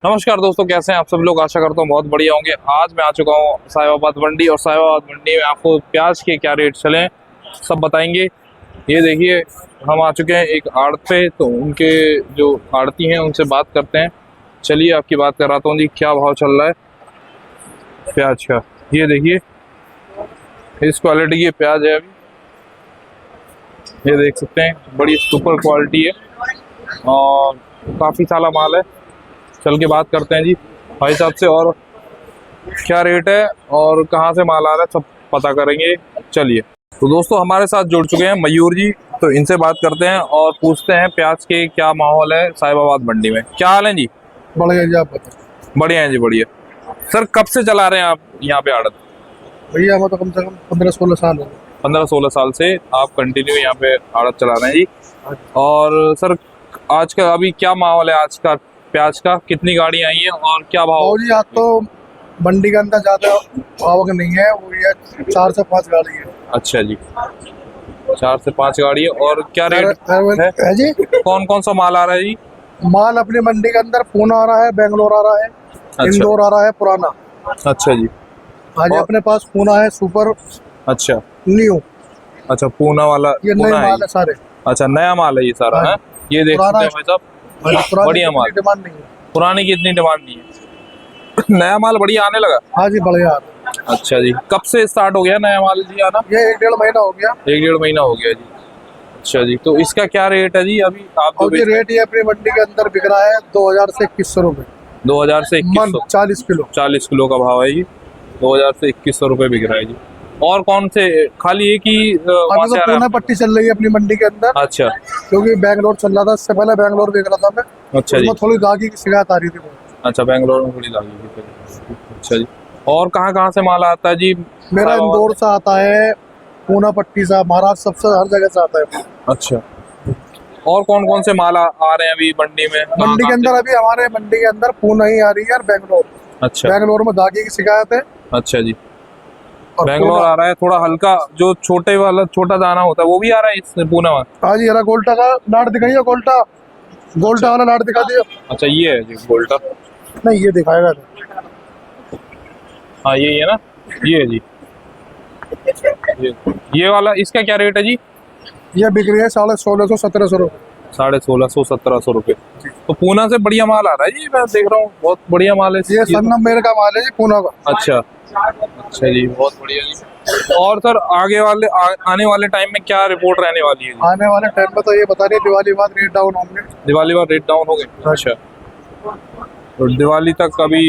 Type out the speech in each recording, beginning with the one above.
नमस्कार दोस्तों, कैसे हैं आप सब लोग। आशा करता हूँ बहुत बढ़िया होंगे। आज मैं आ चुका हूँ साहिबाबाद मंडी और साहिबाबाद मंडी में आपको प्याज के क्या रेट चले हैं सब बताएंगे। ये देखिए, हम आ चुके हैं एक आड़त पे, तो उनके जो आड़ती हैं उनसे बात करते हैं। चलिए आपकी बात कराता हूँ जी, क्या भाव चल रहा है प्याज का। ये देखिए, इस क्वालिटी की प्याज है अभी, ये देख सकते हैं, बड़ी सुपर क्वालिटी है और काफ़ी सारा माल है। चल के बात करते हैं जी भाई साहब से, और क्या रेट है और कहाँ से माल आ रहा है सब पता करेंगे। चलिए, तो दोस्तों हमारे साथ जुड़ चुके हैं मयूर जी, तो इनसे बात करते हैं और पूछते हैं प्याज के क्या माहौल है साहिबाबाद मंडी में। क्या हाल है जी? बढ़िया जी, आप बताओ। बढ़िया है जी, बढ़िया। सर कब से चला रहे हैं आप यहाँ पे आड़त? भैया हम तो कम से कम 15-16 साल हो गए। 15-16 साल से आप कंटिन्यू यहाँ पे आड़त चला रहे हैं जी। और सर आज का अभी क्या माहौल है आज का प्याज का? कितनी गाड़ी आई है और क्या भाव? जी आज तो मंडी के अंदर ज्यादा आवक नहीं है, वो ये 4 से 5 गाड़ी है। अच्छा जी, 4 से 5 गाड़ी है। और क्या रेट है जी? कौन कौन सा माल आ रहा है जी? माल अपनी मंडी के अंदर पूना आ रहा है, बेंगलोर आ रहा है, इंदौर आ रहा है, पुराना। अच्छा जी। आज अपने पास पूना है, सुपर, अच्छा न्यू। अच्छा, पूना वाला ये नए पूना है माल है सारे। अच्छा, नया माल है ये सारा है। ये देख सकते हैं भाई साहब, बढ़िया माल। डिमांड नहीं है। पुराने की इतनी डिमांड नहीं है, नया माल बढ़िया आने लगा। हाँ जी, बढ़िया। अच्छा जी, कब से स्टार्ट हो गया नया माल जी आना? ये 1-1.5 महीना हो गया। 1-1.5 महीना हो गया जी। अच्छा जी, तो इसका क्या रेट है जी अभी आप? और ये रेट ये अपनी मंडी के अंदर बिक रहा है 2000 से 2100 रुपए। 2000 से 2100? 40 किलो। 40 किलो का भाव है जी, 2000 से 2100 रुपये बिक रहा है जी। और कौन से, खाली एक ही वहाँ अभी से तो आ रहा पूना है? पट्टी चल रही है अपनी मंडी के अंदर, अच्छा क्योंकि बैंगलोर चल रहा था, इससे पहले बैंगलोर बेच रहा था मैं। अच्छा जी। उसमें थोड़ी गागी की शिकायत आ रही थी। अच्छा, बेंगलोर में थोड़ी लगी थी। अच्छा जी, और कहाँ कहाँ से माल आता है जी? मेरा इंदौर से आता है, पूना पट्टी से, महाराष्ट्र, सबसे हर जगह से आता है। अच्छा, और कौन कौन से माल आ रहे हैं अभी मंडी में? मंडी के अंदर अभी हमारे मंडी के अंदर पूना ही आ रही है और बेंगलोर। अच्छा, बेंगलोर में गागी की शिकायत है। अच्छा जी। और बेंगलोर आ रहा है, थोड़ा हल्का जो छोटे वाला छोटा दाना होता है वो भी आ रहा है इस पूना में। हाँ जी, हरा गोल्टा का लाट दिखाइए, गोल्टा, गोल्टा वाला लाट दिखा दिया। अच्छा, ये है जी गोल्टा? नहीं, ये दिखाएगा। हाँ ये है ना, ये है जी। ये वाला, इसका क्या रेट है जी? ये बिक रही है 1650-1700 रुपये। 1650-1700 रुपये। तो पूना से बढ़िया माल आ रहा है जी, मैं देख रहा हूँ बहुत बढ़िया माल है। ये सन नंबर का माल है जी, पूना का। अच्छा अच्छा जी, बहुत बढ़िया जी। और सर आगे वाले आने वाले टाइम में क्या रिपोर्ट रहने वाली है जी? आने वाले टाइम में तो ये बता रही है दिवाली बाद रेट डाउन होंगे। दिवाली बाद रेट डाउन हो गए? अच्छा, तो दिवाली तक अभी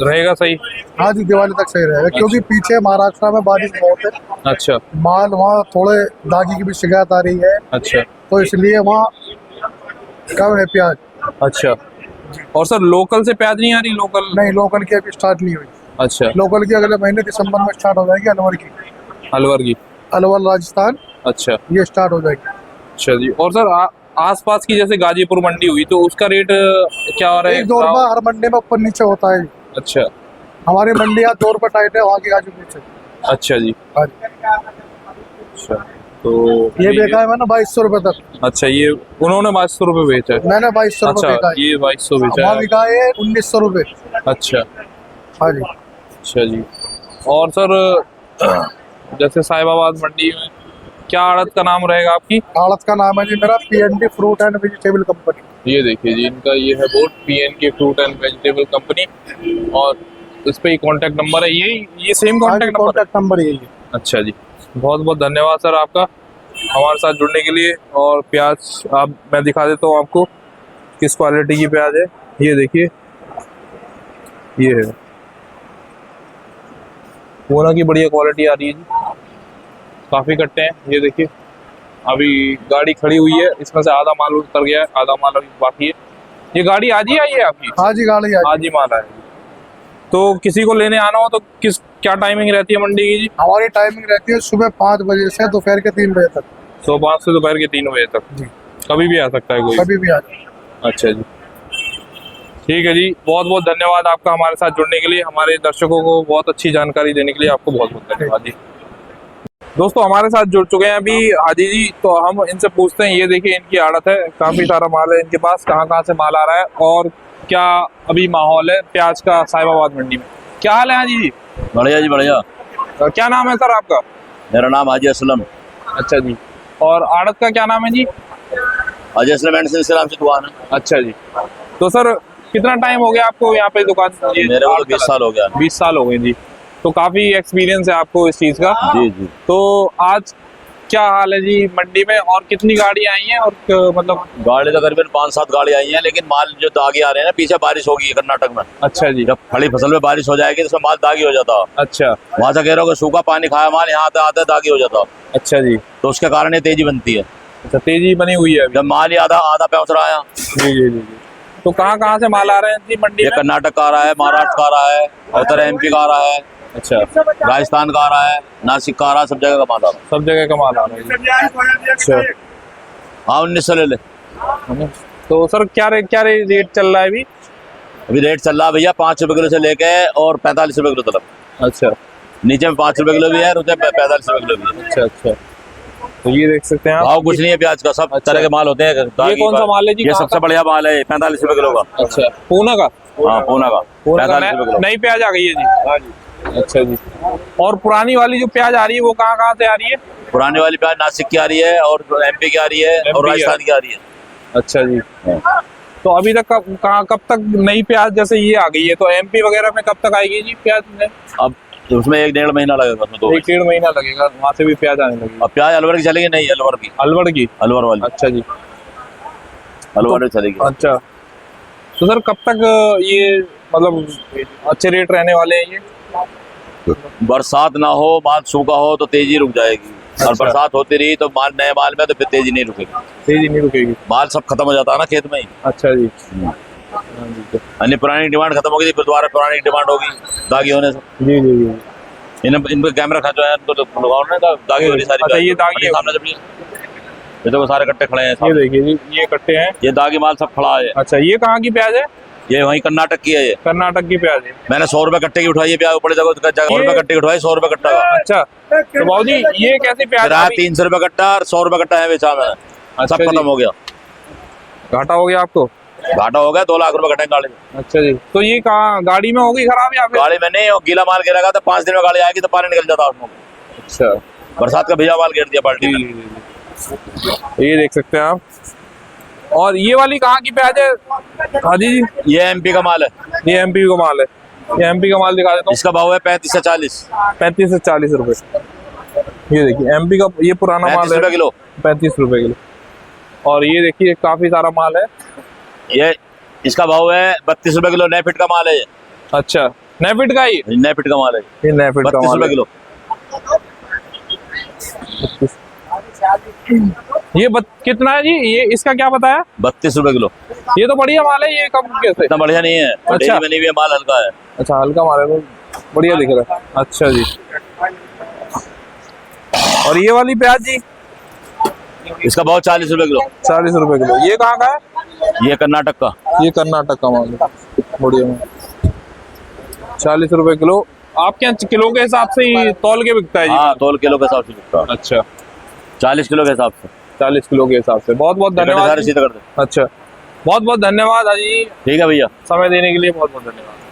रहेगा सही? हाँ जी, दिवाली तक सही रहेगा, क्योंकि पीछे महाराष्ट्र में बारिश बहुत है। अच्छा, माल वहाँ थोड़े दागी की भी शिकायत आ रही है, अच्छा तो इसलिए वहाँ कम है प्याज। अच्छा। और सर लोकल से प्याज नहीं आ रही? लोकल नहीं, लोकल की अभी स्टार्ट नहीं हुई। अच्छा, लोकल की अगले महीने दिसंबर में स्टार्ट हो जाएगी। अलवर की, अलवर की? अलवर राजस्थान, अच्छा ये स्टार्ट हो जाएगी। अच्छा जी। और सर आसपास की जैसे गाजीपुर मंडी हुई तो उसका रेट क्या हो रहा है? 1-2 रुपये हर मंडी में ऊपर नीचे होता है। अच्छा हमारी मंडी यहाँ 2 रुपये टाइट है, वहाँ की गाजीपुर से। अच्छा जी। हाँ जी। अच्छा, तो ये देखा है मैंने 2200 रुपये तक। अच्छा, ये उन्होंने 2200 रुपये बेचा है? मैंने 2200 रुपये अच्छा, बेचा है। ये 2200 बेचा वहाँ है? बिका है 1900 रुपये। अच्छा हाँ जी। अच्छा जी। और सर जैसे साहिबाबाद मंडी में क्या आड़त का नाम रहेगा आपकी? आड़त का नाम है जी मेरा PND fruit and vegetable company. ये देखिए जी, इनका ये है board, PNK fruit and vegetable company, और इस पे कॉन्टैक्ट नंबर है, ये सेम कॉन्टैक्ट नंबर यही है। अच्छा जी, बहुत बहुत धन्यवाद सर आपका हमारे साथ जुड़ने के लिए। और प्याज आप, मैं दिखा देता हूँ आपको किस क्वालिटी की प्याज है। ये देखिए, ये है पूना की बढ़िया क्वालिटी आ रही है जी, काफ़ी कट्टे हैं। ये देखिए, अभी गाड़ी खड़ी हुई है, इसमें से आधा माल उतर गया है, आधा माल अभी बाकी है। ये गाड़ी आज ही आई है आपकी? हाँ जी, गाड़ी आज ही माल आया। तो किसी को लेने आना हो तो क्या टाइमिंग रहती है मंडी की जी? हमारी टाइमिंग रहती है सुबह 5 बजे से दोपहर के 3 बजे तक। सुबह 5 से दोपहर के 3 बजे तक जी। कभी भी आ सकता है कोई? कभी भी आ जाए। अच्छा जी, ठीक है जी। बहुत बहुत धन्यवाद आपका हमारे साथ जुड़ने के लिए, हमारे दर्शकों को बहुत अच्छी जानकारी देने के लिए आपको बहुत बहुत धन्यवाद जी। दोस्तों हमारे साथ जुड़ चुके हैं अभी हाजी जी, तो हम इनसे पूछते हैं। ये देखिए, इनकी आड़त है, काफ़ी सारा माल है इनके पास, कहाँ कहाँ से माल आ रहा है और क्या अभी माहौल है प्याज का साहिबाबाद मंडी में? क्या हाल है हाजी जी? बढ़िया जी बढ़िया। क्या नाम है सर आपका? मेरा नाम हाजी असलम। अच्छा जी। और आड़त का क्या नाम है जी? हाजी असलम एंड से नाम से दुकान है। अच्छा जी। तो सर कितना टाइम हो गया आपको यहाँ पे दुकान? मेरे को तो 20 साल हो गया। 20 साल हो गए जी। तो काफी एक्सपीरियंस है आपको इस चीज का। जी जी। तो आज क्या हाल है जी मंडी में, और कितनी गाड़ी आई हैं, और मतलब? गाड़ी तो करीबन 5-7 गाड़ी आई है, लेकिन माल जो दागी आ रहे हैं ना, पीछे बारिश होगी कर्नाटक में। अच्छा जी। जब खड़ी फसल में बारिश हो जाएगी तो उसमें माल दागी हो जाता है। अच्छा वहां से कह रहा हूँ कि सूखा पानी खाया माल यहाँ आते आते दागी हो जाता है। अच्छा जी। तो उसके कारण ये तेजी बनती है। अच्छा, तेजी बनी हुई है अभी। जब माल ही आधा आधा पहुंच रहा है। जी जी जी। तो कहाँ से माल आ रहे हैं जी मंडी ये में? कर्नाटक का आ रहा है, महाराष्ट्र का आ रहा है, उत्तर MP का आ रहा है, अच्छा, राजस्थान का आ रहा है, नासिक का आ रहा है, सब जगह का माल आ रहा है। सब जगह का माल आ रहा है। अच्छा। हाँ 1900 ले ले। तो सर क्या रेट चल रहा है अभी? अभी रेट चल रहा है भैया 5 रुपए किलो से लेके और 45 रुपए किलो तक। अच्छा। नीचे में 5 रुपए किलो भी है, ऊंचे 45 रुपए किलो भी है। अच्छा अच्छा। तो ये देख सकते हैं आप। भाव कुछ नहीं है प्याज का, सब अच्छा। तरह के माल होते हैं। ये कौन सा माल है जी? ये सबसे बढ़िया माल है, 45 रुपए किलो का। अच्छा, पूना का? हाँ पूना का पूना का 45 रुपए किलो। नई प्याज आ गई है जी? हाँ जी। अच्छा जी। और पुरानी वाली जो प्याज आ रही है वो कहाँ से आ रही है? पुरानी वाली प्याज नासिक की आ रही है, और MP की आ रही है, और राजस्थान की आ रही है। अच्छा जी। तो अभी तक कब तक नई प्याज जैसे ये आ गई है, तो MP वगैरह में कब तक आएगी जी प्याज में? अब उसमें 1-1.5 महीना लगेगा, उसमें 2 1-1.5 महीना लगेगा, वहाँ से भी प्याज आने लगेगी। अब प्याज अलवर की चलेगी, नहीं अलवर की, अलवर की? अलवर वाली। अच्छा जी। अलवर में चलेगी। अच्छा। तो सर कब तक ये मतलब अच्छे रेट रहने वाले हैं ये? बरसात ना हो, माल सूखा हो तो तेजी रुक जाएगी। और अच्छा। बरसात होती रही तो माल नए माल में तो फिर तेजी नहीं रुकेगी। तेजी नहीं रुकेगी। माल सब खत्म हो जाता है ना खेत में ही। अच्छा जी। हाँ जी। अन्य पुरानी डिमांड खत्म होगी, फिर दोबारा पुरानी डिमांड होगी दागी होने से। जी जी जी। इनका कैमरा खा है तो लगाओ ना, दागी हो रही सारी। अच्छा, ये दागी है। सामने जब ये तो सारे कट्टे खड़े हैं ये सामने। देखिए जी, ये कट्टे हैं। ये दागी माल सब खड़ा है। अच्छा, ये कहाँ की प्याज है? ये वहीं कर्नाटक की है। ये कर्नाटक की प्याज है। मैंने 100 रुपए कट्टे की उठाई है प्याज, ऊपर जगह 100 रुपए कट्टे की उठाई, 100 रुपए कट्टा का। अच्छा, तो बाबू जी ये कैसी प्याज किराया है? 300 रुपए कट्टा और 100 रुपए कट्टा है बेचा मैंने। अच्छा सब खत्म जी। हो गया, घाटा हो गया आपको? घाटा हो गया। 2 लाख रुपए कटेंगे गाड़ी में। अच्छा जी। तो ये कहाँ गाड़ी में होगी खराब या फिर? गाड़ी में नहीं, गीला माल गिरेगा तो 5 दिन में गाड़ी आएगी तो पानी निकल जाता है उसमें। अच्छा। बरसात का भीजा माल गिर दिया बाल्टी में। ये देख सकते हैं आप। और ये वाली कहाँ की प्याज है हाजी जी? ये MP का माल है। ये MP का माल है। ये MP का माल दिखा देता हूँ। इसका भाव है 35 से 40। 35 से 40 रुपए। ये देखिए MP का, ये पुराना माल 35 है। रुपए किलो। 35 रुपए किलो। और ये देखिए काफी सारा माल है। ये इसका भाव है 32 रुपए किलो। नए फिट का माल है ये। अच्छा, नैफिट का ही? नए फिट का माल है ये नैफिट का 32 माल रुपए है। किलो। ये कितना है जी? ये इसका क्या बताया? 32 रुपए किलो। ये तो बढ़िया माल है, ये कम कैसे? इतना बढ़िया नहीं है। अच्छा। डेली बनी हुई है, माल हल्का है। अच्छा, हल्का माल है तो बढ़िया दिख रहा है। अच्छा जी। और ये वाली प्याज जी? इसका भाव 40 रुपए किलो। 40 रुपए किलो। ये कहाँ का है? ये कर्नाटक का। ये कर्नाटक का माल है, बढ़िया माल। 40 रुपए किलो। आपके यहाँ किलो के हिसाब से ही तौल के बिकता है जी? हाँ, तौल किलो के हिसाब से बिकता है। अच्छा, 40 किलो के हिसाब से। 40 किलो के हिसाब से। बहुत बहुत धन्यवाद। सीधा कर दे। अच्छा, बहुत बहुत धन्यवाद हाजी, ठीक है भैया। समय देने के लिए बहुत बहुत धन्यवाद।